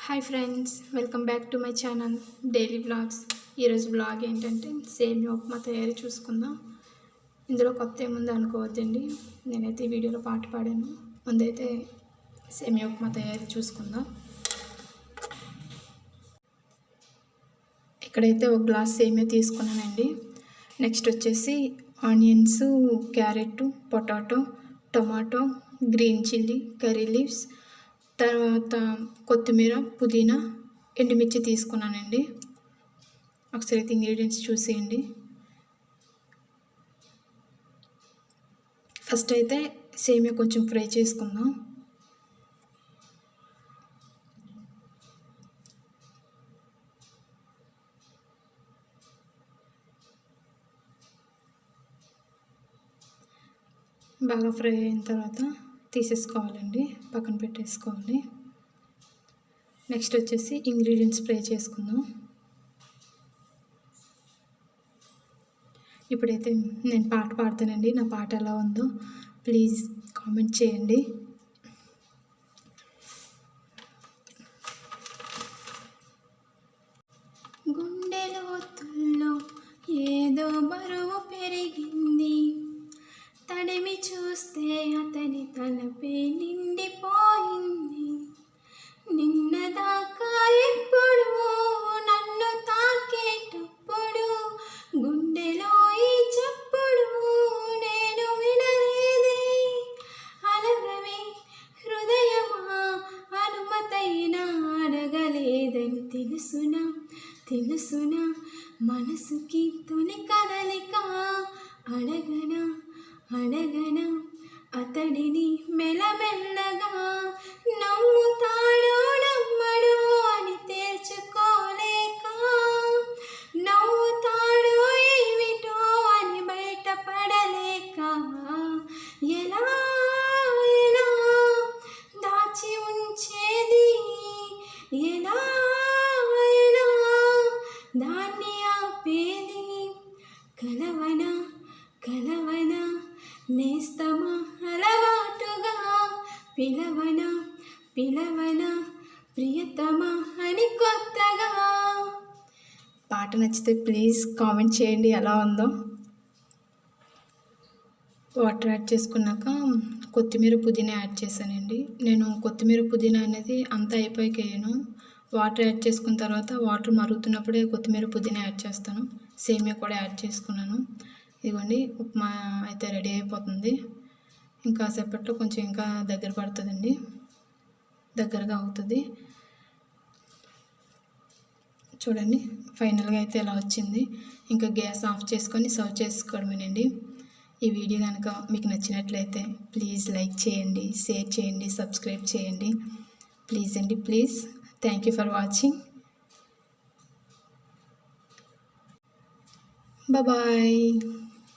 Hi friends, welcome back to my channel daily vlogs. ఈరోజు vlog ఏంటంటే సేమియా ఉప్మా తయారీ చూసుకుందాం. ఇందులో కొత్త ఏముంది అనుకోవద్దండి, నేనైతే ఈ వీడియోలో పాట పాడాను. ముందైతే సేమియా ఉప్మా తయారీ చూసుకుందాం. ఇక్కడైతే ఒక గ్లాస్ సేమియా తీసుకున్నానండి. నెక్స్ట్ వచ్చేసి onions, carrot, potato, tomato, green chilli, curry leaves, తర్వాత కొత్తిమీర, పుదీనా, ఎండుమిర్చి తీసుకున్నానండి. ఒకసారి అయితే ఇంగ్రీడియంట్స్ చూసేయండి. ఫస్ట్ అయితే సేమియా కొంచెం ఫ్రై చేసుకుందాం. బాగా ఫ్రై అయిన తర్వాత తీసేసుకోవాలండి, పక్కన పెట్టేసుకోవాలి. నెక్స్ట్ వచ్చేసి ఇంగ్రీడియంట్స్ ఫ్రై చేసుకుందాం. ఇప్పుడైతే నేను పాట పాడతానండి. నా పాట ఎలా ఉందో ప్లీజ్ కామెంట్ చేయండి. గుండెలోతుల్లో ఏదో బరువు పెరిగింది, తడిమి చూస్తే అతని తలపై నిండిపోయింది. నిన్నదాకా ఎప్పుడు నన్ను తాకేటప్పుడు గుండెలో ఈ చప్పుడు నేను వినలేదే. అలగవే హృదయమా, అనుమతైనా అడగలేదని తెలుసునా తెలుసునా, మనసుకి తొలి కదలిక అడగనా అడగనా అతడిని మెల్లమెల్లగా. నమ్ముతాడో నమ్మడో అని తేల్చుకోలేక, నవ్వుతాడో ఏమిటో అని బయటపడలేక, ఎలా ఎలా దాచి ఉంచేది, ఎలా ఎలా దాన్ని ఆపేది. కలవనా కలవనా నేస్తమా అలవాటుగా, పిలవనా పిలవనా ప్రియతమా అని కొత్తగా. పాట నచ్చితే ప్లీజ్ కామెంట్ చేయండి ఎలా ఉందో. వాటర్ యాడ్ చేసుకున్నాక కొత్తిమీర, పుదీనా యాడ్ చేశానండి. నేను కొత్తిమీర, పుదీనా అనేది అంతా అయిపోయాక వేయను. వాటర్ యాడ్ చేసుకున్న తర్వాత వాటర్ మరుగుతున్నప్పుడే కొత్తిమీర, పుదీనా యాడ్ చేస్తాను. సేమియా కూడా యాడ్ చేసుకున్నాను. ఇదిగోండి, ఉప్మా అయితే రెడీ అయిపోతుంది. ఇంకా సేపట్లో కొంచెం ఇంకా దగ్గర పడుతుందండి, దగ్గరగా అవుతుంది. చూడండి, ఫైనల్గా అయితే ఇలా వచ్చింది. ఇంకా గ్యాస్ ఆఫ్ చేసుకొని సర్వ్ చేసుకోవడమేనండి. ఈ వీడియో కనుక మీకు నచ్చినట్లయితే ప్లీజ్ లైక్ చేయండి, షేర్ చేయండి, సబ్స్క్రైబ్ చేయండి. ప్లీజ్ అండి, please. Thank you for watching. Bye.